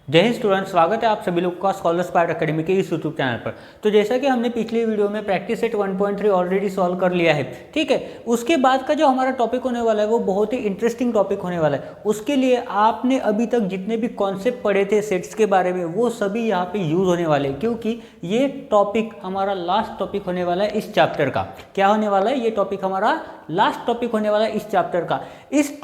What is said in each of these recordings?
जय हिंद स्टूडेंट, स्वागत है आप सभी लोग का स्कॉलर स्पार्ट अकेडमी के इस यूट्यूब चैनल पर। तो जैसा कि हमने पिछली वीडियो में प्रैक्टिस सेट 1.3 ऑलरेडी सॉल्व कर लिया है, ठीक है। उसके बाद का जो हमारा टॉपिक होने वाला है वो बहुत ही इंटरेस्टिंग टॉपिक होने वाला है। उसके लिए आपने अभी तक जितने भी कॉन्सेप्ट पढ़े थे सेट्स के बारे में वो सभी यहाँ पे यूज़ होने वाले हैं, क्योंकि ये टॉपिक हमारा लास्ट टॉपिक होने वाला है इस चैप्टर का। क्या होने वाला है? ये टॉपिक हमारा लास्ट टॉपिक होने वाला है इस चैप्टर का। इस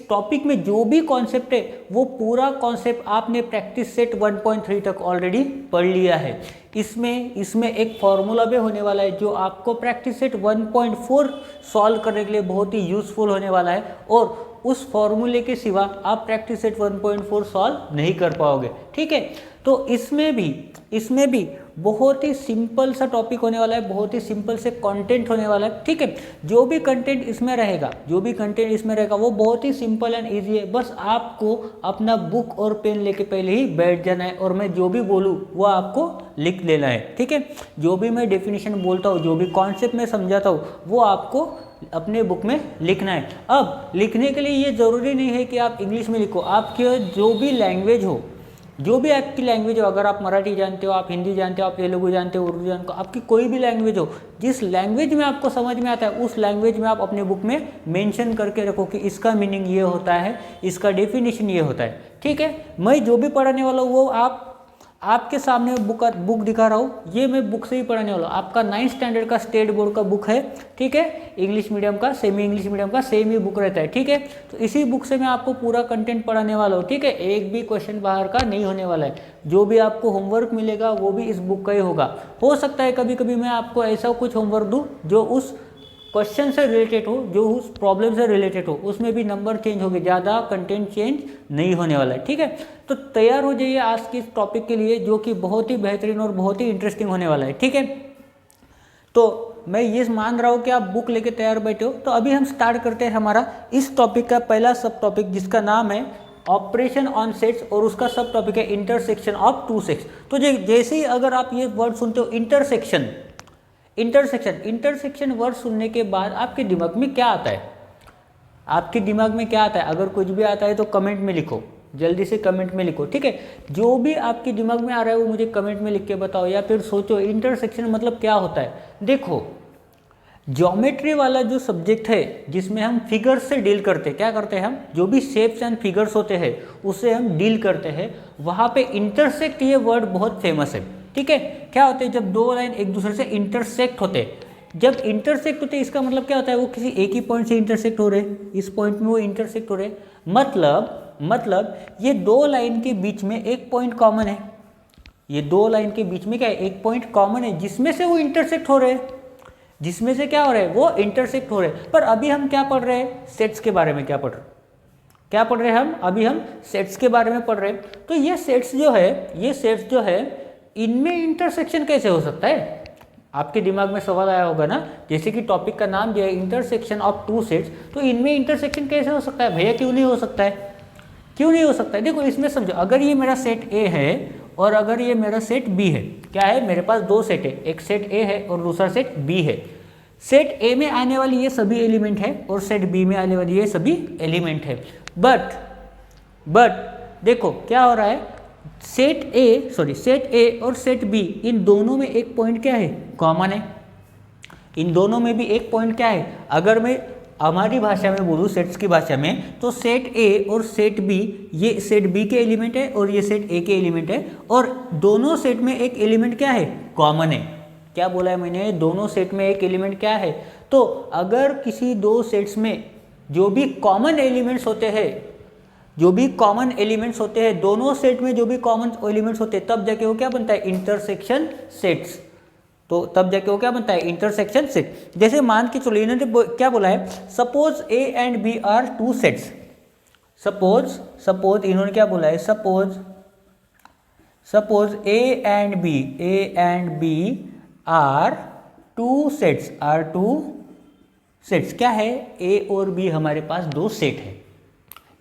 टॉपिक में जो भी कॉन्सेप्ट है वो पूरा कॉन्सेप्ट आपने प्रैक्टिस सेट 1.3 तक ऑलरेडी पढ़ लिया है। इसमें एक फॉर्मूला भी होने वाला है जो आपको प्रैक्टिस सेट 1.4 सॉल्व करने के लिए बहुत ही यूज़फुल होने वाला है, और उस फॉर्मूले के सिवा आप प्रैक्टिस सेट 1.4 सॉल्व नहीं कर पाओगे, ठीक है। तो इसमें भी बहुत ही सिंपल सा टॉपिक होने वाला है, बहुत ही सिंपल से कंटेंट होने वाला है, ठीक है। जो भी कंटेंट इसमें रहेगा वो बहुत ही सिंपल एंड इजी है। बस आपको अपना बुक और पेन लेके पहले ही बैठ जाना है, और मैं जो भी बोलूँ वो आपको लिख लेना है, ठीक है। जो भी मैं डेफिनेशन बोलता हूँ, जो भी कॉन्सेप्ट मैं समझाता हूँ वो आपको अपने बुक में लिखना है। अब लिखने के लिए ये ज़रूरी नहीं है कि आप इंग्लिश में लिखो, आपके जो भी लैंग्वेज हो, जो भी आपकी लैंग्वेज हो, अगर आप मराठी जानते हो, आप हिंदी जानते हो, आप तेलुगु जानते हो, उर्दू जानते हो, आपकी कोई भी लैंग्वेज हो, जिस लैंग्वेज में आपको समझ में आता है उस लैंग्वेज में आप अपने बुक में मेंशन करके रखो कि इसका मीनिंग ये होता है, इसका डेफिनेशन ये होता है, ठीक है। मैं जो भी पढ़ाने वाला हूँ वो आपके सामने बुक दिखा रहा हूँ, ये मैं बुक से ही पढ़ाने वाला हूँ। आपका 9th स्टैंडर्ड का स्टेट बोर्ड का बुक है, ठीक है। इंग्लिश मीडियम का, सेमी इंग्लिश मीडियम का सेम ही बुक रहता है, ठीक है। तो इसी बुक से मैं आपको पूरा कंटेंट पढ़ाने वाला हूँ, ठीक है। एक भी क्वेश्चन बाहर का नहीं होने वाला है। जो भी आपको होमवर्क मिलेगा वो भी इस बुक का ही होगा। हो सकता है कभी कभी मैं आपको ऐसा कुछ होमवर्क दूँ जो उस क्वेश्चन से रिलेटेड हो, जो उस प्रॉब्लम से रिलेटेड हो, उसमें भी नंबर चेंज होंगे, ज़्यादा कंटेंट चेंज नहीं होने वाला है, ठीक है। तो तैयार हो जाइए आज के इस टॉपिक के लिए, जो कि बहुत ही बेहतरीन और बहुत ही इंटरेस्टिंग होने वाला है, ठीक है। तो मैं ये मान रहा हूँ कि आप बुक लेके तैयार बैठे हो। तो अभी हम स्टार्ट करते हैं हमारा इस टॉपिक का पहला सब टॉपिक, जिसका नाम है ऑपरेशन ऑन सेट्स, और उसका सब टॉपिक है इंटरसेक्शन ऑफ टू सेट्स। तो जैसे ही अगर आप ये वर्ड सुनते हो इंटरसेक्शन वर्ड सुनने के बाद आपके दिमाग में क्या आता है? अगर कुछ भी आता है तो कमेंट में लिखो, जल्दी से कमेंट में लिखो, ठीक है। जो भी आपके दिमाग में आ रहा है वो मुझे कमेंट में लिख के बताओ, या फिर सोचो इंटरसेक्शन मतलब क्या होता है। देखो, ज्योमेट्री वाला जो सब्जेक्ट है जिसमें हम फिगर्स से डील करते हैं, क्या करते हैं हम, जो भी शेप्स एंड फिगर्स होते हैं उससे हम डील करते हैं, वहाँ पे इंटरसेक्ट ये वर्ड बहुत फेमस है, ठीक है। क्या होते हैं? जब दो लाइन एक दूसरे से इंटरसेक्ट होते हैं, जब इंटरसेक्ट होते हैं इसका मतलब क्या होता है? वो किसी एक ही पॉइंट से इंटरसेक्ट हो रहे हैं, इस पॉइंट में वो इंटरसेक्ट हो रहे हैं, मतलब ये दो लाइन के बीच में एक पॉइंट कॉमन है। ये दो लाइन के बीच में क्या है? एक पॉइंट कॉमन है, जिसमें से वो इंटरसेक्ट हो रहे हैं, जिसमें से क्या हो रहा है? वो इंटरसेक्ट हो रहे हैं। पर अभी हम क्या पढ़ रहे हैं? सेट्स के बारे में क्या पढ़ रहे हैं हम? अभी हम सेट्स के बारे में पढ़ रहे हैं। तो ये सेट्स जो है इनमें इंटरसेक्शन कैसे हो सकता है? आपके दिमाग में सवाल आया होगा ना, जैसे कि टॉपिक का नाम जो है इंटरसेक्शन ऑफ टू सेट्स, तो इनमें इंटरसेक्शन कैसे हो सकता है भैया? क्यों नहीं हो सकता है? देखो, इसमें समझो, अगर ये मेरा सेट ए है और अगर ये मेरा सेट बी है, क्या है? मेरे पास दो सेट है, एक सेट ए है और दूसरा सेट बी है। सेट ए में आने वाली ये सभी एलिमेंट है और सेट बी में आने वाली ये सभी एलिमेंट है। बट देखो क्या हो रहा है, सेट ए और सेट बी, इन दोनों में एक पॉइंट क्या है? कॉमन है। इन दोनों में भी एक पॉइंट क्या है? अगर मैं हमारी भाषा में बोलूँ, सेट्स की भाषा में, तो सेट ए और सेट बी, ये सेट बी के एलिमेंट है और ये सेट ए के एलिमेंट है, और दोनों सेट में एक एलिमेंट क्या है? कॉमन है। क्या बोला है मैंने? दोनों सेट में एक एलिमेंट क्या है? तो अगर किसी दो सेट्स में जो भी कॉमन एलिमेंट्स होते हैं, दोनों सेट में जो भी कॉमन एलिमेंट्स होते हैं, तब जाके वो क्या बनता है? Intersection sets. तो तब जाके वो क्या बनता है? Intersection set. जैसे मान के चलो, इन्होंने क्या बोला है? Suppose A and B are two sets. Suppose इन्होंने क्या बोला है? Suppose A and B are two sets. क्या है? ए और बी हमारे पास दो सेट है,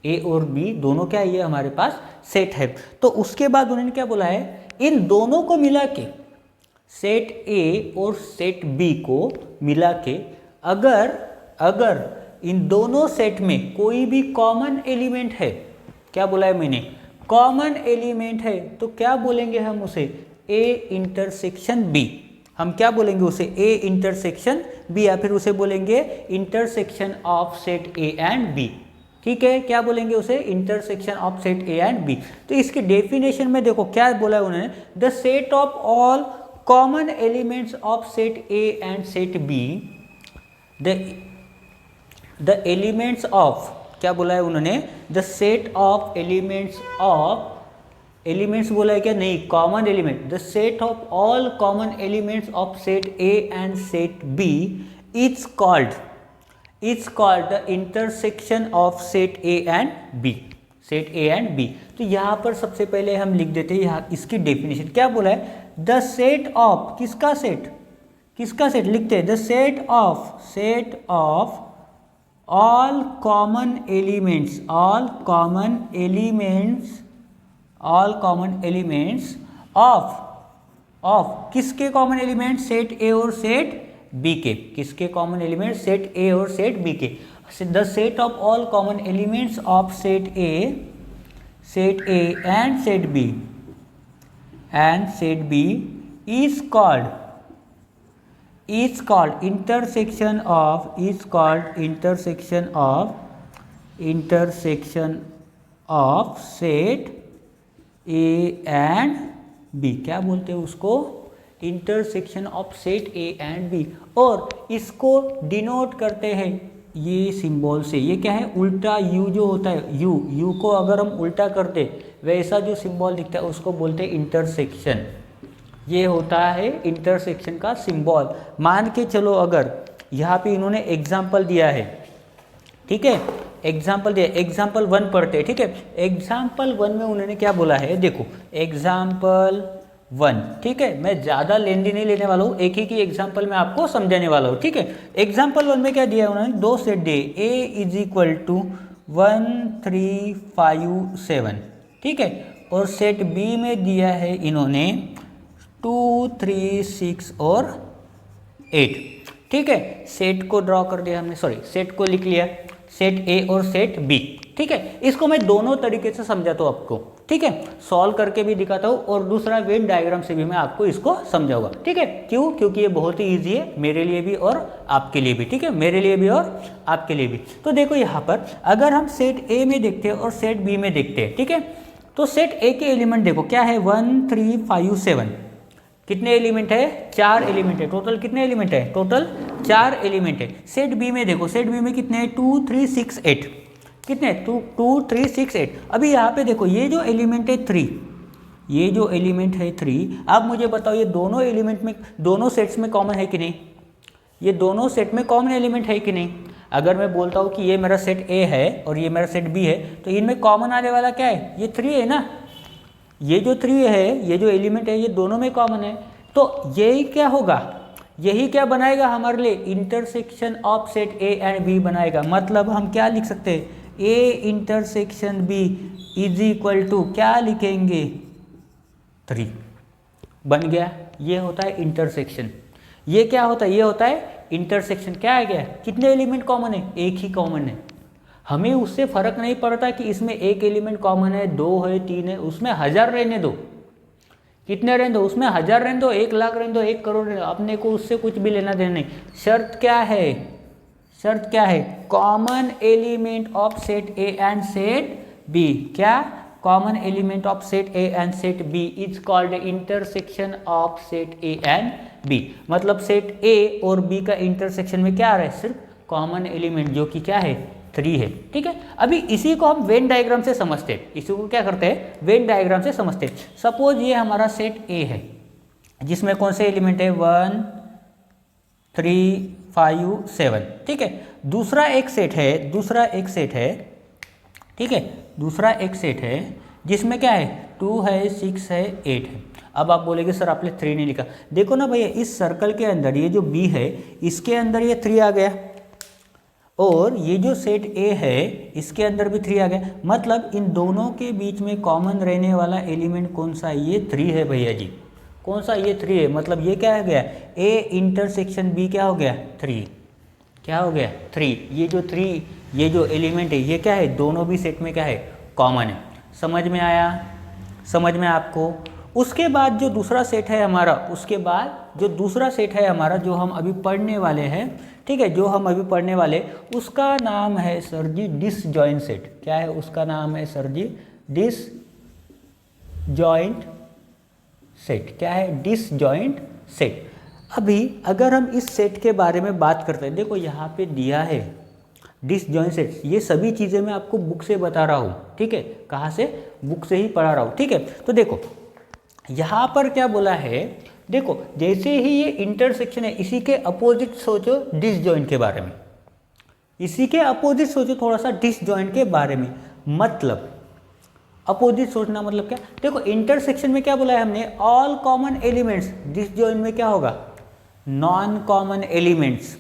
ए और बी दोनों क्या है? ये हमारे पास सेट है। तो उसके बाद उन्होंने क्या बोला है? इन दोनों को मिला के, सेट ए और सेट बी को मिला के, अगर इन दोनों सेट में कोई भी कॉमन एलिमेंट है, क्या बोला है मैंने? कॉमन एलिमेंट है तो क्या बोलेंगे हम उसे, ए इंटरसेक्शन बी। हम क्या बोलेंगे उसे, ए इंटरसेक्शन बी, या फिर उसे बोलेंगे intersection of set A and B. ठीक है, क्या बोलेंगे उसे, intersection of set A and B. तो इसकी डेफिनेशन में देखो क्या बोला है उन्होंने, the set of all common elements of set A and set B, the elements of, क्या बोला है उन्होंने, द सेट ऑफ एलिमेंट्स बोला है क्या, नहीं, common element, the set of all common elements of set A and set B is called the intersection of set A and B, set A and B. तो यहाँ पर सबसे पहले हम लिख देते हैं यहाँ इसकी डेफिनेशन, क्या बोला है, द सेट ऑफ, किसका सेट लिखते हैं, the set of all common elements of किसके कॉमन एलिमेंट, सेट ए और सेट बी के, किसके कॉमन एलिमेंट, सेट ए और सेट बी के, the set of all common elements of set A and set B is called intersection of set A and B, क्या बोलते हैं उसको, intersection of set A and B. और इसको denote करते हैं ये सिंबल से, ये क्या है, उल्टा यू जो होता है, यू को अगर हम उल्टा करते वैसा जो सिंबल दिखता है उसको बोलते हैं इंटरसेक्शन। ये होता है इंटरसेक्शन का सिंबल। मान के चलो अगर यहाँ पे इन्होंने एग्जाम्पल दिया है, ठीक है, एग्जाम्पल दिया, एग्जाम्पल 1 पढ़ते हैं, ठीक है। एग्जाम्पल 1 में उन्होंने क्या बोला है, देखो एग्जाम्पल 1, ठीक है, मैं ज़्यादा लेंदी नहीं लेने वाला हूँ, एक ही की एग्जाम्पल मैं आपको समझाने वाला हूँ, ठीक है। एग्जाम्पल 1 में क्या दिया है उन्होंने, 2 सेट दिए, ए इज इक्वल टू 1 3 5 7, ठीक है, और सेट बी में दिया है इन्होंने 2 3 6 और 8, ठीक है। सेट को ड्रॉ कर दिया हमने, सॉरी सेट को लिख लिया, सेट ए और सेट बी, ठीक है। इसको मैं दोनों तरीके से समझाता हूँ आपको, ठीक है, सॉल्व करके भी दिखाता हूँ और दूसरा वेन डायग्राम से भी मैं आपको इसको समझाऊंगा, ठीक है। क्यों, क्योंकि ये बहुत ही ईजी है मेरे लिए भी और आपके लिए भी, ठीक है, मेरे लिए भी और आपके लिए भी। तो देखो यहाँ पर अगर हम सेट ए में देखते हैं और सेट बी में देखते हैं, ठीक है, तो सेट ए के एलिमेंट देखो क्या है, 1 3 5 7, कितने एलिमेंट है, 4 एलिमेंट है, टोटल कितने एलिमेंट है, टोटल 4 एलिमेंट है। सेट बी में देखो, सेट बी में कितने हैं, 2 3 6 8, कितने 2 3 6 8। अभी यहाँ पे देखो ये जो एलिमेंट है 3, ये जो एलिमेंट है 3, अब मुझे बताओ ये दोनों एलिमेंट में, दोनों सेट्स में कॉमन है कि नहीं, ये दोनों सेट में कॉमन एलिमेंट है कि नहीं। अगर मैं बोलता हूँ कि ये मेरा सेट ए है और ये मेरा सेट बी है, तो इनमें कॉमन आने वाला क्या है, ये 3 है ना, ये जो 3 है, ये जो एलिमेंट है ये दोनों में कॉमन है। तो यही क्या होगा, यही क्या बनाएगा हमारे लिए, intersection of set A and B बनाएगा। मतलब हम क्या लिख सकते हैं, A intersection B is equal to क्या लिखेंगे, 3, बन गया। ये होता है इंटरसेक्शन। ये क्या होता है, ये होता है इंटरसेक्शन। क्या है, क्या कितने एलिमेंट कॉमन है, एक ही कॉमन है। हमें उससे फर्क नहीं पड़ता कि इसमें एक एलिमेंट कॉमन है, 2 है, 3 है, उसमें 1000 रहने दो, कितने रहने दो, उसमें 1000 रहने दो, 1 लाख रहने दो, 1 करोड़ रहने दो, अपने को उससे कुछ भी लेना देना नहीं। शर्त क्या है, शर्त क्या है, common element of set A and set B, क्या, common element of set A and set B is called intersection of set A and B. मतलब सेट ए और बी का इंटरसेक्शन में क्या आ रहा है, सिर्फ कॉमन एलिमेंट जो कि क्या है, 3 है, ठीक है। अभी इसी को हम वेन डायग्राम से समझते हैं, इसी को क्या करते हैं, वेन डायग्राम से समझते हैं। सपोज ये हमारा सेट ए है जिसमें कौन से एलिमेंट है, 1 3 5 7, ठीक है। दूसरा एक सेट है, ठीक है, दूसरा एक सेट है जिसमें क्या है, 2 है, 6 है, 8 है। अब आप बोलेंगे सर आपने 3 नहीं लिखा। देखो ना भैया, इस सर्कल के अंदर ये जो बी है इसके अंदर ये 3 आ गया, और ये जो सेट ए है इसके अंदर भी 3 आ गया। मतलब इन दोनों के बीच में कॉमन रहने वाला एलिमेंट कौन सा है, ये 3 है भैया जी। कौन सा, ये 3 है। मतलब ये क्या हो गया, ए इंटरसेक्शन बी क्या हो गया, 3, क्या हो गया, 3। ये जो 3, ये जो एलिमेंट है ये क्या है, दोनों भी सेट में क्या है, कॉमन है। समझ में आया? समझ में आपको? उसके बाद जो दूसरा सेट है हमारा, उसके बाद जो दूसरा सेट है हमारा जो हम अभी पढ़ने वाले हैं, ठीक है, जो हम अभी पढ़ने वाले, उसका नाम है सर जी डिसजॉइंट सेट। क्या है उसका नाम? है सर जी डिसजॉइंट सेट। क्या है? Disjoint set. अभी अगर हम इस सेट के बारे में बात करते हैं, देखो यहाँ पे दिया है डिसजॉइंट सेट। ये सभी चीज़ें मैं आपको बुक से बता रहा हूँ, ठीक है, कहाँ से? बुक से ही पढ़ा रहा हूँ, ठीक है। तो देखो यहाँ पर क्या बोला है, देखो जैसे ही ये इंटरसेक्शन है, इसी के अपोजिट सोचो डिसजॉइंट के बारे में, इसी के अपोजिट सोचो थोड़ा सा डिसजॉइंट के बारे में। मतलब अपोजिट सोचना मतलब क्या? देखो इंटरसेक्शन में क्या बोला है हमने? All common elements. डिसजॉइंट में क्या होगा? Non common elements.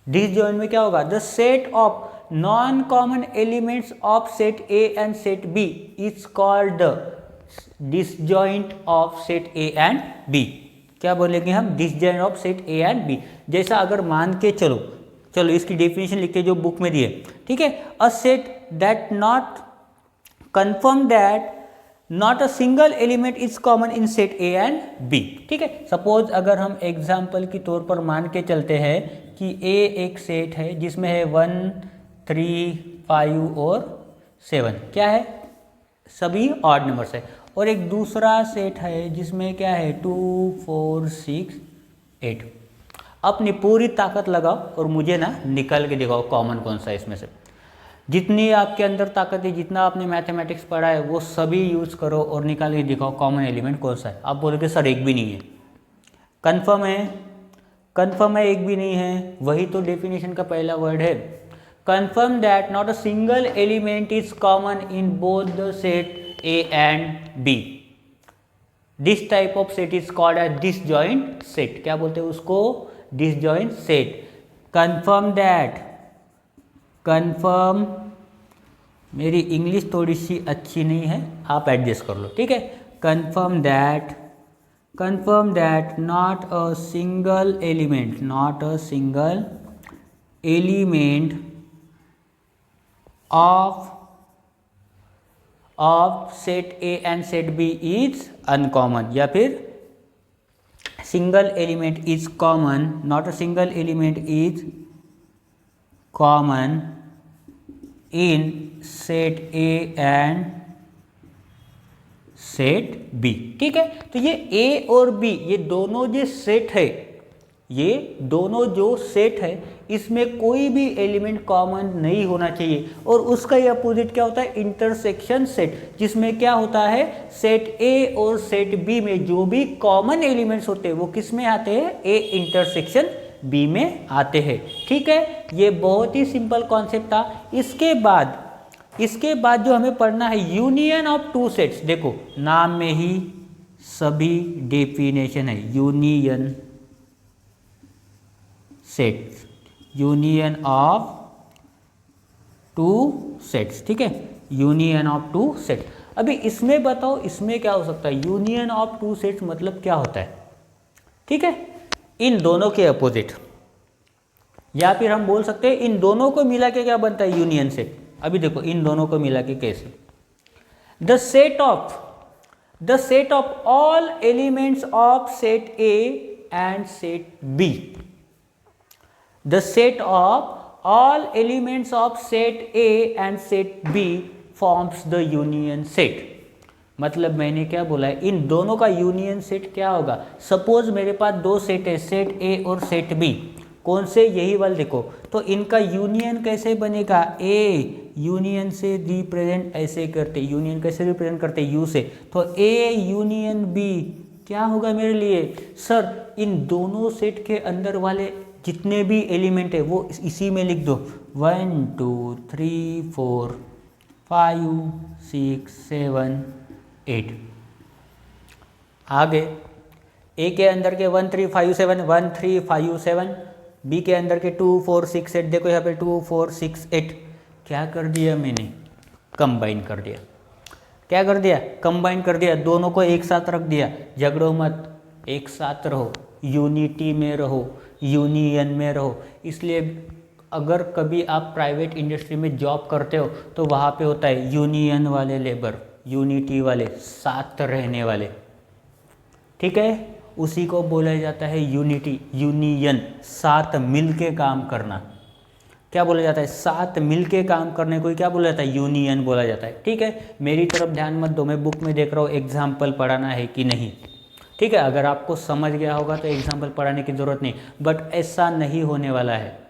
डिसजॉइंट में क्या होगा? The set of non common elements of set A and set B is called the disjoint of set A and B. क्या बोलेंगे हम? Disjoint of set A and B. जैसा अगर मान के चलो इसकी डेफिनेशन लिख के जो बुक में दी है, ठीक है। A set that not confirm that not a single element is common in set A and B, ठीक है। सपोज अगर हम एग्जाम्पल के तौर पर मान के चलते हैं कि ए एक सेट है जिसमें है 1, 3, 5 और 7, क्या है? सभी ऑड नंबर्स है। और एक दूसरा सेट है जिसमें क्या है? 2, 4, 6, 8। अपनी पूरी ताकत लगाओ और मुझे ना निकल के दिखाओ कॉमन कौन सा है इसमें से। जितनी आपके अंदर ताकत है, जितना आपने मैथमेटिक्स पढ़ा है, वो सभी यूज़ करो और निकाल के दिखाओ कॉमन एलिमेंट कौन सा है। आप बोलोगे सर एक भी नहीं है। कन्फर्म है? कन्फर्म है, एक भी नहीं है। वही तो डेफिनेशन का पहला वर्ड है। Confirm that not a single element is common in both the set A and B. This type of set is called as disjoint set. क्या बोलते हैं उसको? Disjoint set. Confirm that, confirm, मेरी English थोड़ी सी अच्छी नहीं है, आप एडजस्ट कर लो, ठीक है। Confirm that not a single element, not a single element of set A and set B is uncommon, या फिर single element is common, not a single element is common in set A and set B, ठीक है। तो ये ए और B, ये दोनों जो सेट है, ये दोनों जो सेट है, इसमें कोई भी एलिमेंट कॉमन नहीं होना चाहिए। और उसका ये अपोजिट क्या होता है? इंटरसेक्शन सेट, जिसमें क्या होता है? सेट ए और सेट बी में जो भी कॉमन एलिमेंट्स होते हैं वो किस में आते हैं? ए इंटरसेक्शन बी में आते हैं, ठीक है। ये बहुत ही सिंपल कॉन्सेप्ट था। इसके बाद जो हमें पढ़ना है यूनियन ऑफ टू सेट्स। देखो नाम में ही सभी डेफिनेशन है। Union sets, union of two sets, ठीक है। Union of two set. अभी इसमें बताओ, इसमें क्या हो सकता है? यूनियन ऑफ टू सेट्स मतलब क्या होता है? ठीक है, इन दोनों के अपोजिट, या फिर हम बोल सकते हैं इन दोनों को मिला के क्या बनता है? Union set. अभी देखो इन दोनों को मिला के कैसे? The set of all elements of set A and set B. The set of all elements of set A and set B forms the union set. मतलब मैंने क्या बोला है? इन दोनों का यूनियन सेट क्या होगा? सपोज मेरे पास दो सेट है, सेट ए और सेट बी। कौन से? यही वाले देखो। तो इनका यूनियन कैसे बनेगा? ए यूनियन से रिप्रेजेंट ऐसे करते, यूनियन कैसे रिप्रेजेंट करते? यू से। तो ए यूनियन बी क्या होगा मेरे लिए? सर इन दोनों सेट के अंदर वाले जितने भी एलिमेंट है वो इसी में लिख दो। 1 2 3 4 5 6 7 8। आगे ए के अंदर के 1 3 5 7, 1 3 5 7। बी के अंदर के 2 4 6 8। देखो यहाँ पे 2 4 6 8। क्या कर दिया मैंने? कंबाइन कर दिया। क्या कर दिया? कंबाइन कर दिया। दोनों को एक साथ रख दिया। झगड़ो मत, एक साथ रहो, यूनिटी में रहो, यूनियन में रहो। इसलिए अगर कभी आप प्राइवेट इंडस्ट्री में जॉब करते हो तो वहाँ पे होता है यूनियन वाले लेबर, यूनिटी वाले, साथ रहने वाले, ठीक है, उसी को बोला जाता है यूनिटी, यूनियन, साथ मिल के काम करना। क्या बोला जाता है? साथ मिल के काम करने को क्या बोला जाता है? यूनियन बोला जाता है। ठीक है, मेरी तरफ ध्यान मत दो, मैं बुक में देख रहा हूँ एग्जाम्पल पढ़ाना है कि नहीं। ठीक है, अगर आपको समझ गया होगा तो एग्जाम्पल पढ़ाने की ज़रूरत नहीं, बट ऐसा नहीं होने वाला है।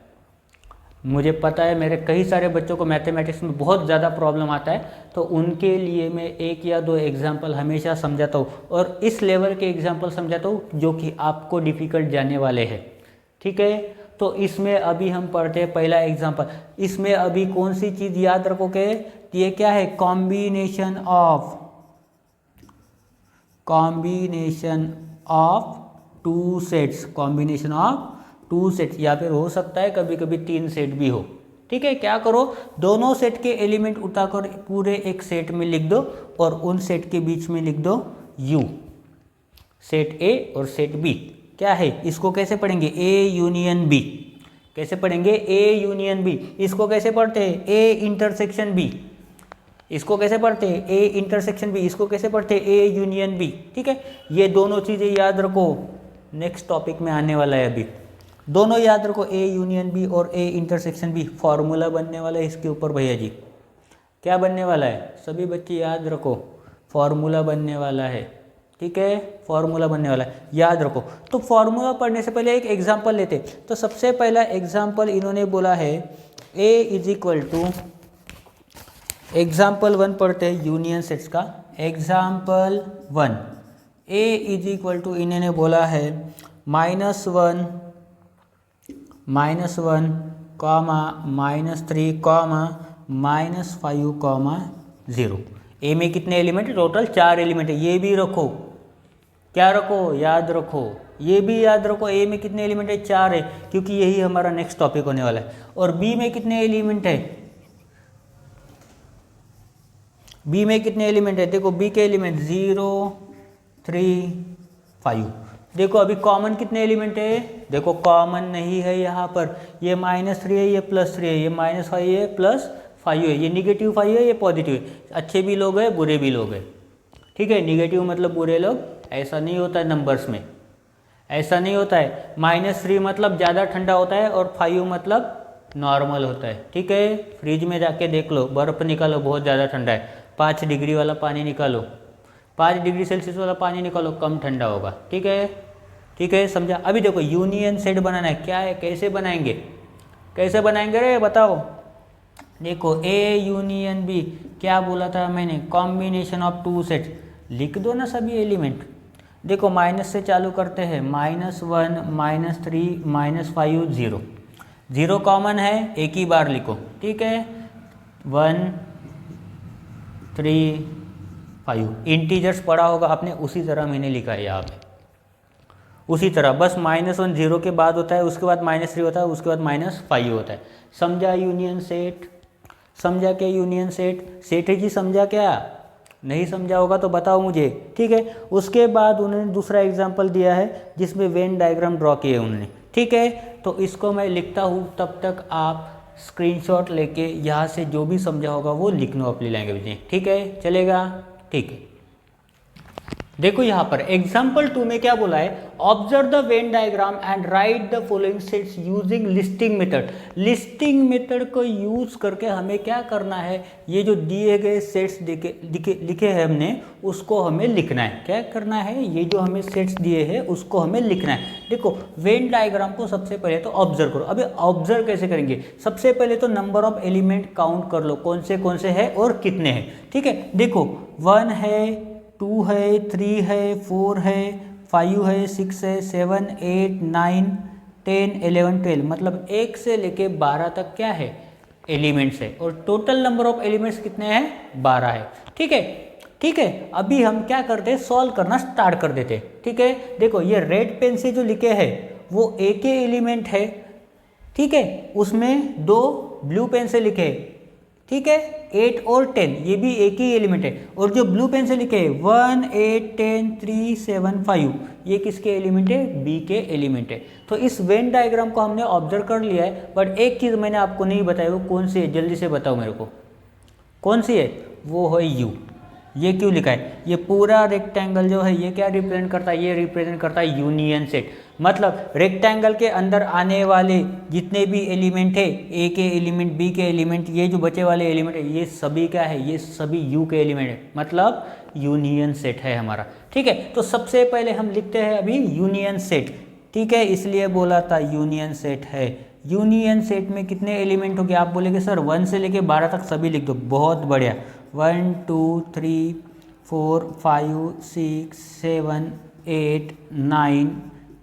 मुझे पता है मेरे कई सारे बच्चों को मैथमेटिक्स में बहुत ज़्यादा प्रॉब्लम आता है, तो उनके लिए मैं 1 या 2 एग्जाम्पल हमेशा समझाता हूँ, और इस लेवल के एग्जाम्पल समझाता हूँ जो कि आपको डिफ़िकल्ट जाने वाले हैं। ठीक है, तो इसमें अभी हम पढ़ते हैं पहला एग्जाम्पल। इसमें अभी कौन सी चीज़ याद रखोगे? ये क्या है? Combination of two sets, combination of 2 sets, या फिर हो सकता है कभी कभी 3 सेट भी हो। ठीक है, क्या करो, दोनों सेट के एलिमेंट उठाकर पूरे एक सेट में लिख दो, और उन सेट के बीच में लिख दो U, सेट A और सेट B। क्या है, इसको कैसे पढ़ेंगे? A union B। कैसे पढ़ेंगे? A union B। इसको कैसे पढ़ते हैं? A intersection B। इसको कैसे पढ़ते हैं? A intersection B। इसको कैसे पढ़ते हैं? A union B। ठीक है, ये दोनों चीज़ें याद रखो, नेक्स्ट टॉपिक में आने वाला है अभी। दोनों याद रखो, A यूनियन B और A इंटरसेक्शन B। फॉर्मूला बनने वाला है इसके ऊपर भैया जी। क्या बनने वाला है? सभी बच्चे याद रखो, फॉर्मूला बनने वाला है। ठीक है, फॉर्मूला बनने वाला है, याद रखो। तो फॉर्मूला पढ़ने से पहले एक एग्जांपल लेते। तो सबसे पहला एग्जांपल इन्होंने बोला है A is equal to, example 1 पढ़ते हैं यूनियन सेट्स का। Example 1, A is equal to इन्होंने बोला है -1, -1, -3, -5, 0। ए में कितने एलिमेंट है? टोटल 4 एलिमेंट है। ये भी रखो, क्या रखो? याद रखो, ये भी याद रखो। ए में कितने एलिमेंट है? 4 है, क्योंकि यही हमारा नेक्स्ट टॉपिक होने वाला है। और बी में कितने एलिमेंट है? बी में कितने एलिमेंट है? देखो बी के एलिमेंट 0, 3, 5। देखो अभी कॉमन कितने एलिमेंट है? देखो कॉमन नहीं है यहाँ पर, ये -3 है, ये +3 है, ये -5 है, ये +5 है, ये -5 है, ये पॉजिटिव है। अच्छे भी लोग हैं, बुरे भी लोग हैं। ठीक है, निगेटिव मतलब बुरे लोग, ऐसा नहीं होता है नंबर्स में, ऐसा नहीं होता है। -3 मतलब ज़्यादा ठंडा होता है, और 5 मतलब नॉर्मल होता है। ठीक है, फ्रिज में जाके देख लो, बर्फ़ निकालो, बहुत ज़्यादा ठंडा है, 5 डिग्री वाला पानी निकालो, 5 डिग्री सेल्सियस वाला पानी निकालो, कम ठंडा होगा। ठीक है, ठीक है, समझा? अभी देखो यूनियन सेट बनाना है, क्या है, कैसे बनाएंगे? कैसे बनाएंगे रे, बताओ। देखो A यूनियन B, क्या बोला था मैंने? Combination of 2 sets. लिख दो ना सभी एलिमेंट। देखो माइनस से चालू करते हैं, -1, -3, -5, 0। 0 कॉमन है, एक ही बार लिखो। ठीक है, 1, 3, 5। इंटीजर्स पढ़ा होगा आपने, उसी तरह मैंने लिखा है यहाँ पे, उसी तरह, बस -1 0 के बाद होता है, उसके बाद -3 होता है, उसके बाद -5 होता है। समझा यूनियन सेट? समझा क्या यूनियन सेट? सेट है कि समझा क्या? नहीं समझा होगा तो बताओ मुझे। ठीक है, उसके बाद उन्होंने दूसरा एग्जांपल दिया है जिसमें वेन डायग्राम ड्रॉ किए उन्होंने। ठीक है, तो इसको मैं लिखता हूँ, तब तक आप स्क्रीनशॉट लेके यहाँ से जो भी समझा होगा वो लिख लो अपनी लैंग्वेज में। ठीक है, चलेगा? ठीक है, देखो यहाँ पर एग्जाम्पल 2 में क्या बोला है? Observe the Venn diagram and right the following sets using listing method. Listing method को यूज करके हमें क्या करना है? ये जो दिए गए सेट्स लिखे हैं हमने, उसको हमें लिखना है। क्या करना है? ये जो हमें सेट्स दिए हैं उसको हमें लिखना है। देखो वेन डायग्राम को सबसे पहले तो ऑब्जर्व करो। अभी ऑब्जर्व कैसे करेंगे? सबसे पहले तो नंबर ऑफ एलिमेंट काउंट कर लो, कौन से हैं और कितने हैं। ठीक है, देखो 1 है, 2 है, 3 है, 4 है, 5 है, 6 है, 7, 8, 9, 10, 11, 12, मतलब 1 से लेके 12 तक क्या है? एलिमेंट्स है। और टोटल नंबर ऑफ एलिमेंट्स कितने हैं? 12 है। ठीक है, ठीक है, अभी हम क्या करते हैं? सॉल्व करना स्टार्ट कर देते हैं। ठीक है, देखो ये रेड पेन से जो लिखे हैं वो A के एलिमेंट है। ठीक है, उसमें 2 ब्लू पेन से लिखे, ठीक है। 8 और 10 ये भी एक ही एलिमेंट है, और जो ब्लू पेन से लिखे 1 8 10 3 7 5 ये किसके एलिमेंट है? बी के एलिमेंट है। तो इस वेन डायग्राम को हमने ऑब्जर्व कर लिया है, बट एक चीज़ मैंने आपको नहीं बताई, वो कौन सी है? जल्दी से बताओ मेरे को, कौन सी है? वो है यू। ये क्यों लिखा है? ये पूरा रेक्टेंगल जो है ये क्या रिप्रेजेंट करता है? ये रिप्रेजेंट करता है यूनियन सेट। मतलब रेक्टेंगल के अंदर आने वाले जितने भी एलिमेंट है, ए के एलिमेंट, बी के एलिमेंट, ये जो बचे वाले एलिमेंट है, ये सभी क्या है? ये सभी यू के एलिमेंट है, मतलब यूनियन सेट है हमारा। ठीक है, तो सबसे पहले हम लिखते हैं अभी यूनियन सेट। ठीक है, इसलिए बोला था यूनियन सेट है। यूनियन सेट में कितने एलिमेंट हो गए? आप बोलेंगे सर 1 से लेके 12 तक सभी लिख दो। बहुत बढ़िया। 1 2 3 4 5 6 7 8 9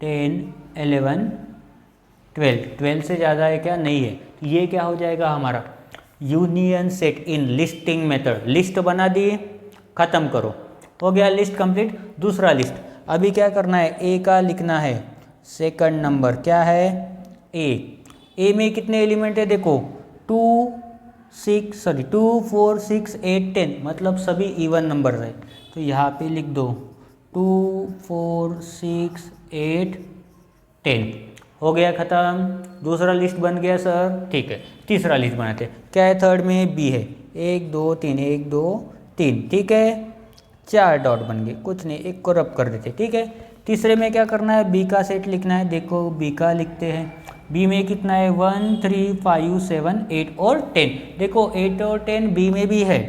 10 11 12। 12 से ज़्यादा है क्या? नहीं है। तो ये क्या हो जाएगा हमारा? यूनियन सेट इन लिस्टिंग मेथड। लिस्ट बना दिए, ख़त्म करो, हो गया लिस्ट कंप्लीट। दूसरा लिस्ट अभी क्या करना है? ए का लिखना है सेकंड नंबर। क्या है? ए में कितने एलिमेंट है? देखो 2 4 6 8 10, मतलब सभी इवन नंबर है। तो यहाँ पे लिख दो 2 4 6 8 10। हो गया ख़त्म। दूसरा लिस्ट बन गया सर। ठीक है, तीसरा लिस्ट बनाते हैं। क्या है? थर्ड में बी है। 1 2 3 1 2 3। ठीक है, 4 डॉट बन गए, कुछ नहीं, एक को रब कर देते। ठीक है, तीसरे में क्या करना है? बी का सेट लिखना है। देखो बी का लिखते हैं। बी में कितना है? 1 3 5 7 8 और 10। देखो 8 और 10 बी में भी है,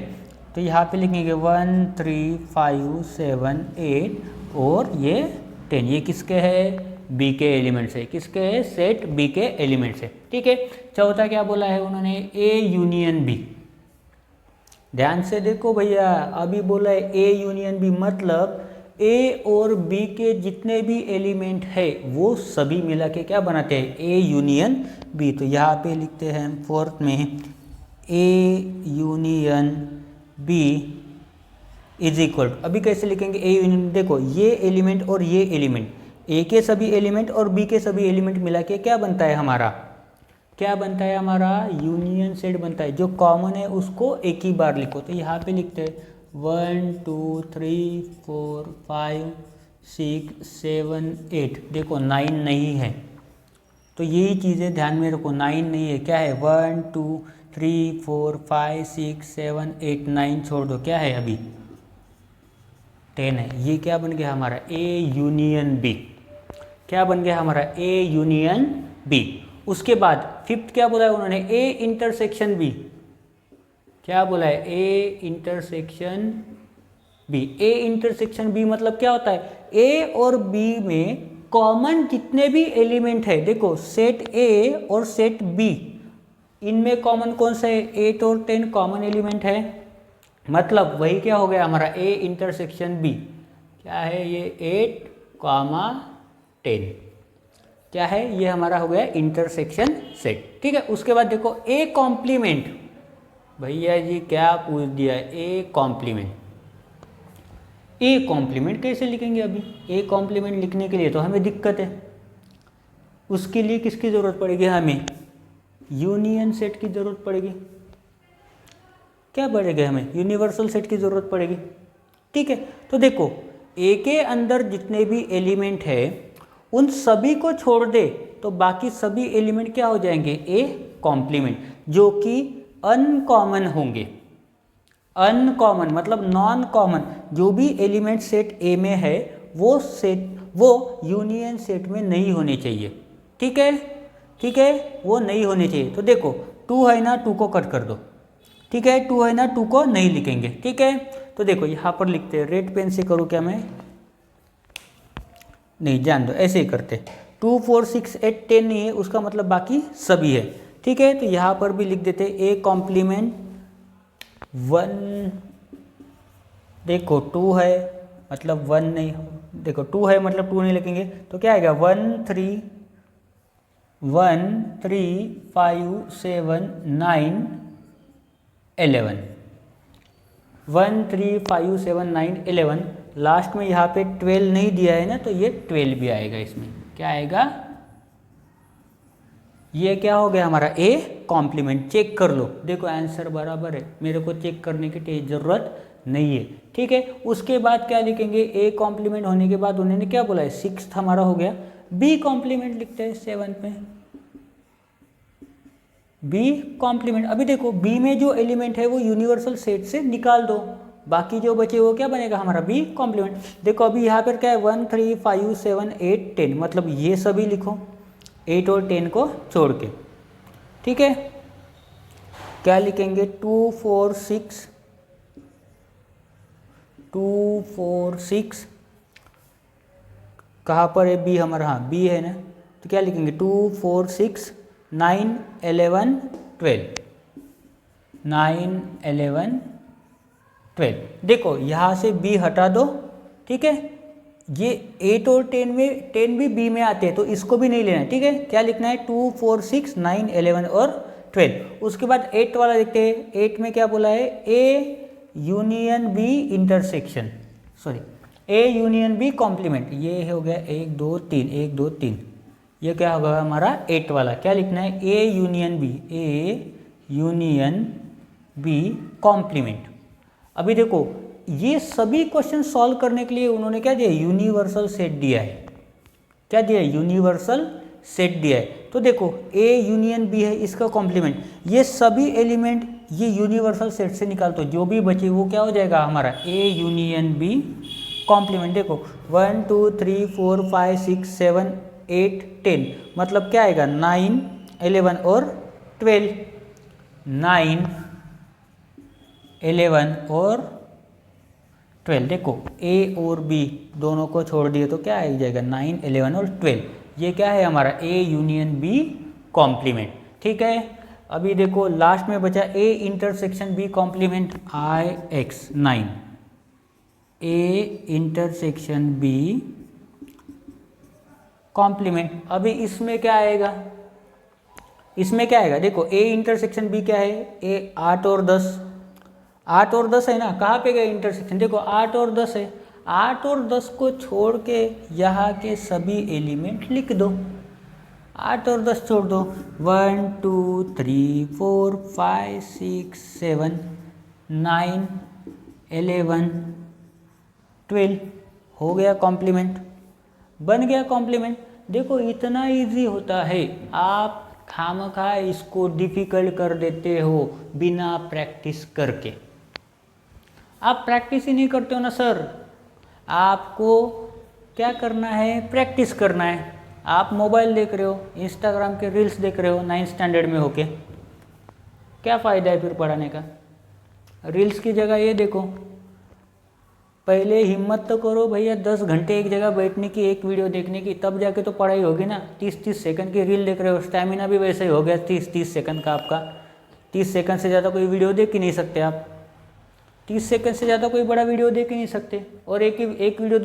तो यहाँ पे लिखेंगे 1 3 5 7 8 और ये 10। ये किसके है? बी के एलिमेंट्स है। किसके है? सेट बी के एलिमेंट्स है। ठीक है, चौथा क्या बोला है उन्होंने? A union B. ध्यान से देखो भैया, अभी बोला है ए यूनियन बी, मतलब ए और बी के जितने भी एलिमेंट है वो सभी मिला के क्या बनाते हैं? A union B. तो यहाँ पे लिखते हैं फोर्थ में A union B is equal. अभी कैसे लिखेंगे ए यूनियन? देखो ये एलिमेंट और ये एलिमेंट, ए के सभी एलिमेंट और बी के सभी एलिमेंट मिला के क्या बनता है हमारा? क्या बनता है हमारा? यूनियन सेट बनता है। जो कॉमन है उसको एक ही बार लिखो। तो यहाँ पे लिखते हैं 1 2 3 4 5 6 7 8। देखो 9 नहीं है, तो यही चीज़ें ध्यान में रखो। 9 नहीं है, क्या है? 1 2 3 4 5 6 7 8 9 छोड़ दो, क्या है अभी? 10 है। ये क्या बन गया हमारा? A union B. क्या बन गया हमारा? A union B. उसके बाद फिफ्थ क्या बोला है उन्होंने? A intersection B. क्या बोला है? A intersection B. A intersection B मतलब क्या होता है? ए और बी में कॉमन जितने भी एलिमेंट है, देखो सेट ए और सेट बी, इनमें कॉमन कौन सा है? 8 और 10 कॉमन एलिमेंट है, मतलब वही क्या हो गया हमारा? A intersection B. क्या है ये? 8, 10। क्या है ये? हमारा हो गया इंटरसेक्शन सेट। ठीक है, उसके बाद देखो ए कॉम्प्लीमेंट। भैया जी क्या पूछ दिया? A complement. ए कॉम्प्लीमेंट कैसे लिखेंगे? अभी ए कॉम्प्लीमेंट लिखने के लिए तो हमें दिक्कत है। उसके लिए किसकी ज़रूरत पड़ेगी? हमें यूनियन सेट की ज़रूरत पड़ेगी। क्या पड़ेगा? हमें यूनिवर्सल सेट की ज़रूरत पड़ेगी। ठीक है, तो देखो ए के अंदर जितने भी एलिमेंट है उन सभी को छोड़ दे तो बाकी सभी एलिमेंट क्या हो जाएंगे? ए कॉम्प्लीमेंट, जो कि अनकॉमन होंगे। अनकॉमन मतलब नॉन कॉमन। जो भी एलिमेंट सेट ए में है वो यूनियन सेट में नहीं होने चाहिए। ठीक है, ठीक है, वो नहीं होने चाहिए। तो देखो 2 है ना, 2 को कट कर दो। ठीक है, 2 है ना, 2 को नहीं लिखेंगे। ठीक है, तो देखो यहाँ पर लिखते हैं। रेड पेन से करूँ क्या मैं? नहीं, जान दो, ऐसे ही करते। 2 4 6 8 10 नहीं है, उसका मतलब बाकी सभी है। ठीक है, तो यहाँ पर भी लिख देते ए कॉम्प्लीमेंट 1। देखो 2 है मतलब 1 नहीं, देखो 2 है मतलब 2 नहीं लिखेंगे, तो क्या आएगा? 1 3 5 7 9 11। 1 3 5 7 9 11। लास्ट में यहाँ पे 12 नहीं दिया है ना, तो ये 12 भी आएगा इसमें। क्या आएगा? ये क्या हो गया हमारा ए कॉम्प्लीमेंट। चेक कर लो, देखो आंसर बराबर है, मेरे को चेक करने की ज़रूरत नहीं है, ठीक है। उसके बाद क्या लिखेंगे, ए कॉम्प्लीमेंट होने के बाद उन्होंने क्या बोला है, 6th हमारा हो गया, बी कॉम्प्लीमेंट लिखते हैं 7th में, बी कॉम्प्लीमेंट। अभी देखो बी में जो एलिमेंट है वो यूनिवर्सल सेट से निकाल दो, बाकी जो बचे वो क्या बनेगा हमारा बी कॉम्प्लीमेंट। देखो अभी यहाँ पर क्या है 1 3 5 7 8 10, मतलब ये सभी लिखो 8 और 10 को छोड़ के, ठीक है। क्या लिखेंगे 2 4 6 2 4 6, कहाँ पर है बी हमारा, हाँ बी है ना, तो क्या लिखेंगे 2 4 6 9 11 12, 9 11 12। देखो यहाँ से बी हटा दो, ठीक है। ये 8 और 10 में 10 भी बी में आते हैं तो इसको भी नहीं लेना, ठीक है। क्या लिखना है 2 4 6 9 11 और 12। उसके बाद 8 वाला देखते हैं, 8 में क्या बोला है, A union B intersection, sorry A union B complement. ये हो गया 1 2 3 1 2 3, ये क्या होगा हमारा 8 वाला। क्या लिखना है A union B, A union B complement. अभी देखो ये सभी क्वेश्चन सॉल्व करने के लिए उन्होंने क्या दिया, यूनिवर्सल सेट दिया है। क्या दिया है, यूनिवर्सल सेट दिया है। तो देखो ए यूनियन बी है इसका कॉम्प्लीमेंट, ये सभी एलिमेंट ये यूनिवर्सल सेट से निकाल दो, जो भी बचे वो क्या हो जाएगा हमारा ए यूनियन बी कॉम्प्लीमेंट। देखो 1 2 3 4 5 6 7 8 10, मतलब क्या आएगा 9 11 और 12, 9 11 और 12। देखो ए और बी दोनों को छोड़ दिए तो क्या आ जाएगा 9 11 और 12, ये क्या है हमारा ए यूनियन बी कॉम्प्लीमेंट, ठीक है। अभी देखो लास्ट में बचा A intersection B complement, I X 9, A intersection B complement. अभी इसमें क्या आएगा, इसमें क्या आएगा, देखो ए इंटरसेक्शन बी क्या है, ए 8 और 10, 8 और 10 है ना, कहाँ पे गए इंटरसेक्शन, देखो 8 और 10 है, 8 और 10 को छोड़ के यहाँ के सभी एलिमेंट लिख दो, 8 और 10 छोड़ दो, 1 2 3 4 5 6 7 9 11 12, हो गया कॉम्प्लीमेंट, बन गया कॉम्प्लीमेंट। देखो इतना इजी होता है, आप खामखा इसको डिफ़िकल्ट कर देते हो बिना प्रैक्टिस करके। आप प्रैक्टिस ही नहीं करते हो ना सर, आपको क्या करना है, प्रैक्टिस करना है। आप मोबाइल देख रहे हो, इंस्टाग्राम के रील्स देख रहे हो 9th स्टैंडर्ड में होके, क्या फ़ायदा है फिर पढ़ाने का। रील्स की जगह ये देखो, पहले हिम्मत तो करो भैया 10 घंटे एक जगह बैठने की, एक वीडियो देखने की, तब जाके तो पढ़ाई होगी ना। 30-30 सेकंड की रील देख रहे हो, स्टैमिना भी वैसे ही हो गया 30-30 सेकंड का आपका। 30 सेकंड से ज़्यादा कोई वीडियो देख ही नहीं सकते आप, 30 सेकंड से ज़्यादा कोई बड़ा वीडियो देख ही नहीं सकते। और एक वीडियो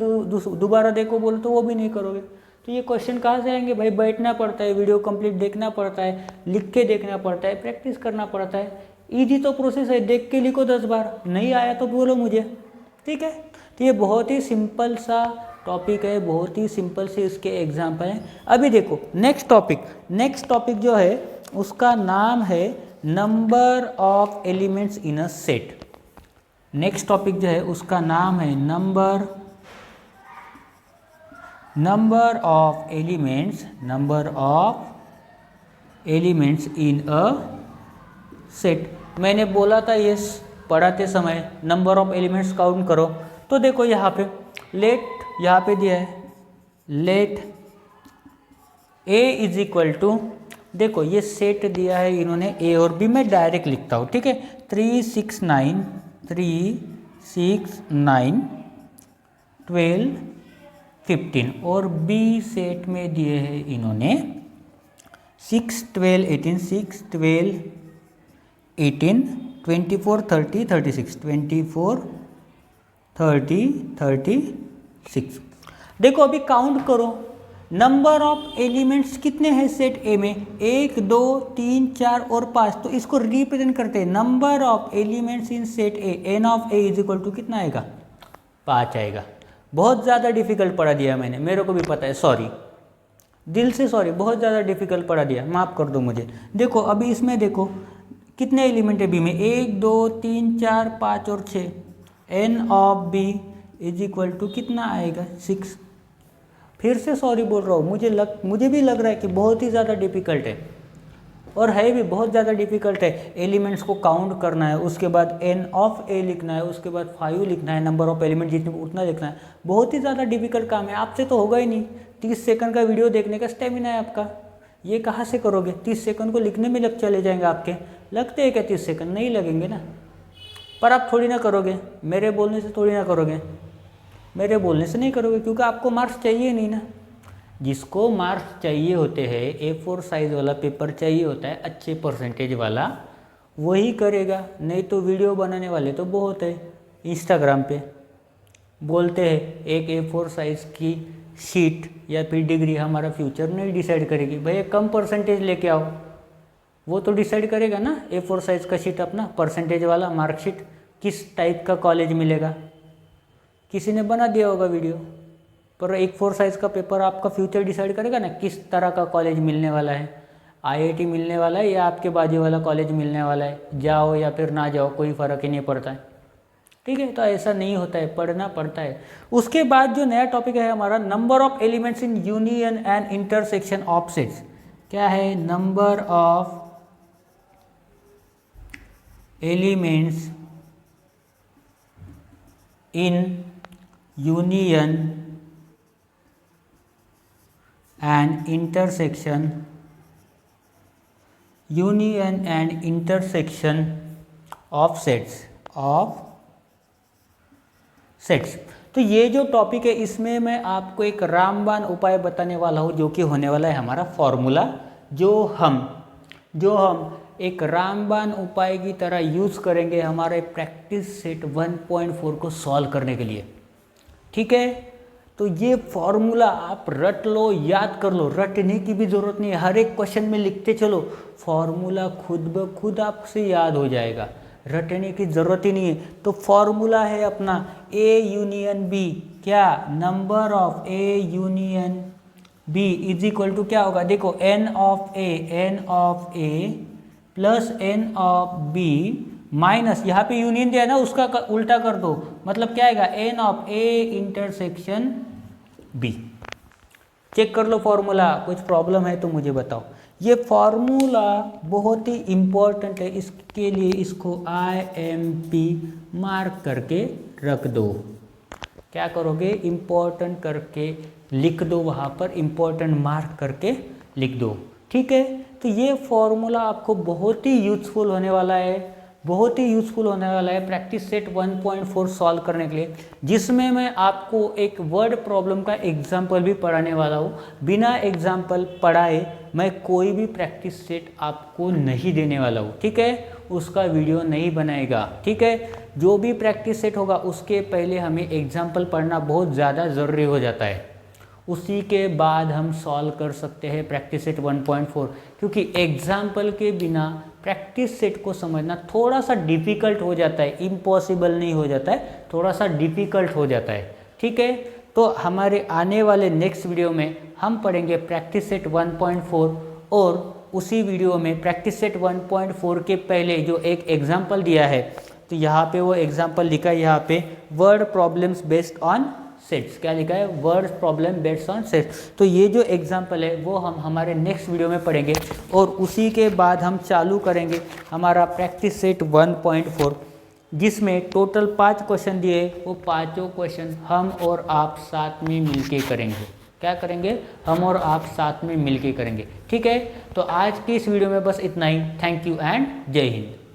दोबारा देखो बोलो तो वो भी नहीं करोगे। तो ये क्वेश्चन कहाँ से आएंगे भाई, बैठना पड़ता है, वीडियो कंप्लीट देखना पड़ता है, लिख के देखना पड़ता है, प्रैक्टिस करना पड़ता है। ईजी तो प्रोसेस है, देख के लिखो 10 बार, नहीं आया तो बोलो मुझे, ठीक है। तो ये बहुत ही सिंपल सा टॉपिक है, बहुत ही सिंपल से इसके एग्जाम्पल हैं। अभी देखो नेक्स्ट टॉपिक जो है उसका नाम है number of elements in a set. Next topic जो है उसका नाम है number of elements in a set. मैंने बोला था ये पढ़ाते समय नंबर ऑफ एलिमेंट्स काउंट करो। तो देखो यहाँ पे लेट, यहाँ पे दिया है let A is equal to, देखो ये सेट दिया है इन्होंने ए और बी, में डायरेक्ट लिखता हूँ, ठीक है। 3 6 9 3 6 9 12 15, और बी सेट में दिए हैं इन्होंने 6 12 18 6 12 18 24 30 36 24 30 36। देखो अभी काउंट करो, नंबर ऑफ एलिमेंट्स कितने हैं सेट ए में, 1 2 3 4 और 5। तो इसको रिप्रेजेंट करते हैं number of elements in set A, N of A is equal to कितना आएगा, 5 आएगा। बहुत ज़्यादा डिफिकल्ट पढ़ा दिया मैंने, मेरे को भी पता है, सॉरी। दिल से सॉरी, बहुत ज़्यादा डिफिकल्ट पढ़ा दिया, माफ़ कर दो मुझे। देखो अभी इसमें देखो कितने एलिमेंट है बी में, 1 2 3 4 5 और 6। N of B is equal to कितना आएगा 6। फिर से सॉरी बोल रहा हूँ, मुझे भी लग रहा है कि बहुत ही ज़्यादा डिफिकल्ट है, और है भी बहुत ज़्यादा डिफिकल्ट है। एलिमेंट्स को काउंट करना है, उसके बाद एन ऑफ ए लिखना है, उसके बाद 5 लिखना है, नंबर ऑफ एलिमेंट जितने उतना लिखना है। बहुत ही ज़्यादा डिफिकल्ट काम है, आपसे तो होगा ही नहीं। 30 सेकंड का वीडियो देखने का स्टेमिना है आपका, ये कहाँ से करोगे? 30 सेकंड को लिखने में चले जाएंगे आपके, लगते हैं क्या 30 सेकंड? नहीं लगेंगे ना। पर आप थोड़ी ना करोगे, मेरे बोलने से थोड़ी ना करोगे, मेरे बोलने से नहीं करोगे, क्योंकि आपको मार्क्स चाहिए नहीं ना। जिसको मार्क्स चाहिए होते हैं, A4 साइज़ वाला पेपर चाहिए होता है, अच्छे परसेंटेज वाला, वही करेगा। नहीं तो वीडियो बनाने वाले तो बहुत है इंस्टाग्राम पे, बोलते हैं एक A4 साइज़ की शीट या फिर डिग्री हमारा फ्यूचर नहीं डिसाइड करेगी। भैया कम परसेंटेज लेके आओ, वो तो डिसाइड करेगा ना। A4 साइज़ का शीट अपना परसेंटेज वाला मार्कशीट, किस टाइप का कॉलेज मिलेगा, किसी ने बना दिया होगा वीडियो। पर A4 साइज़ का पेपर आपका फ्यूचर डिसाइड करेगा ना, किस तरह का कॉलेज मिलने वाला है। IIT मिलने वाला है या आपके बाजू वाला कॉलेज मिलने वाला है, जाओ या फिर ना जाओ कोई फ़र्क ही नहीं पड़ता है। ठीक है, तो ऐसा नहीं होता है, पढ़ना पड़ता है। उसके बाद जो नया टॉपिक है हमारा, number of elements in union and intersection of sets. क्या है? Number of elements in union and intersection of sets तो ये जो टॉपिक है इसमें मैं आपको एक रामबाण उपाय बताने वाला हूँ, जो कि होने वाला है हमारा फॉर्मूला, जो हम एक रामबाण उपाय की तरह यूज़ करेंगे हमारे प्रैक्टिस सेट 1.4 को सॉल्व करने के लिए। ठीक है, तो ये फॉर्मूला आप रट लो, याद कर लो, रटने की भी ज़रूरत नहीं है, हर एक क्वेश्चन में लिखते चलो, फॉर्मूला खुद ब खुद आपसे याद हो जाएगा, रटने की ज़रूरत ही नहीं है। तो फॉर्मूला है अपना A यूनियन B, क्या? Number of A union B is equal to क्या होगा? देखो N of A plus N of B minus, यहाँ पे यूनियन दिया है ना, उसका उल्टा कर दो, मतलब क्या आएगा? N of A intersection B। Check कर लो फॉर्मूला, कुछ प्रॉब्लम है तो मुझे बताओ। ये फॉर्मूला बहुत ही इम्पोर्टेंट है, इसके लिए इसको IMP मार्क करके रख दो। क्या करोगे? इम्पोर्टेंट करके लिख दो, वहाँ पर इम्पोर्टेंट मार्क करके लिख दो। ठीक है, तो ये फॉर्मूला आपको बहुत ही यूज़फुल होने वाला है, बहुत ही यूज़फुल होने वाला है प्रैक्टिस सेट 1.4 सॉल्व करने के लिए, जिसमें मैं आपको एक वर्ड प्रॉब्लम का एग्जाम्पल भी पढ़ाने वाला हूँ। बिना एग्जाम्पल पढ़ाए मैं कोई भी प्रैक्टिस सेट आपको नहीं देने वाला हूँ। ठीक है, उसका वीडियो नहीं बनाएगा। ठीक है, जो भी प्रैक्टिस सेट होगा उसके पहले हमें एग्जाम्पल पढ़ना बहुत ज़्यादा ज़रूरी हो जाता है, उसी के बाद हम सॉल्व कर सकते हैं प्रैक्टिस सेट 1.4, क्योंकि एग्जाम्पल के बिना प्रैक्टिस सेट को समझना थोड़ा सा डिफ़िकल्ट हो जाता है, इम्पॉसिबल नहीं हो जाता है, थोड़ा सा डिफ़िकल्ट हो जाता है। ठीक है, तो हमारे आने वाले नेक्स्ट वीडियो में हम पढ़ेंगे प्रैक्टिस सेट 1.4, और उसी वीडियो में प्रैक्टिस सेट 1.4 के पहले जो एक एग्जाम्पल दिया है, तो यहाँ पे वो एग्जाम्पल लिखा है, यहाँ पे word problems based on sets. क्या लिखा है? Word problem based on sets. तो ये जो एग्जाम्पल है वो हम हमारे नेक्स्ट वीडियो में पढ़ेंगे, और उसी के बाद हम चालू करेंगे हमारा प्रैक्टिस सेट 1.4, जिसमें टोटल 5 क्वेश्चन दिए, वो पाँचों क्वेश्चन हम और आप साथ में मिलके करेंगे। क्या करेंगे? हम और आप साथ में मिलके करेंगे। ठीक है, तो आज की इस वीडियो में बस इतना ही। थैंक यू एंड जय हिंद।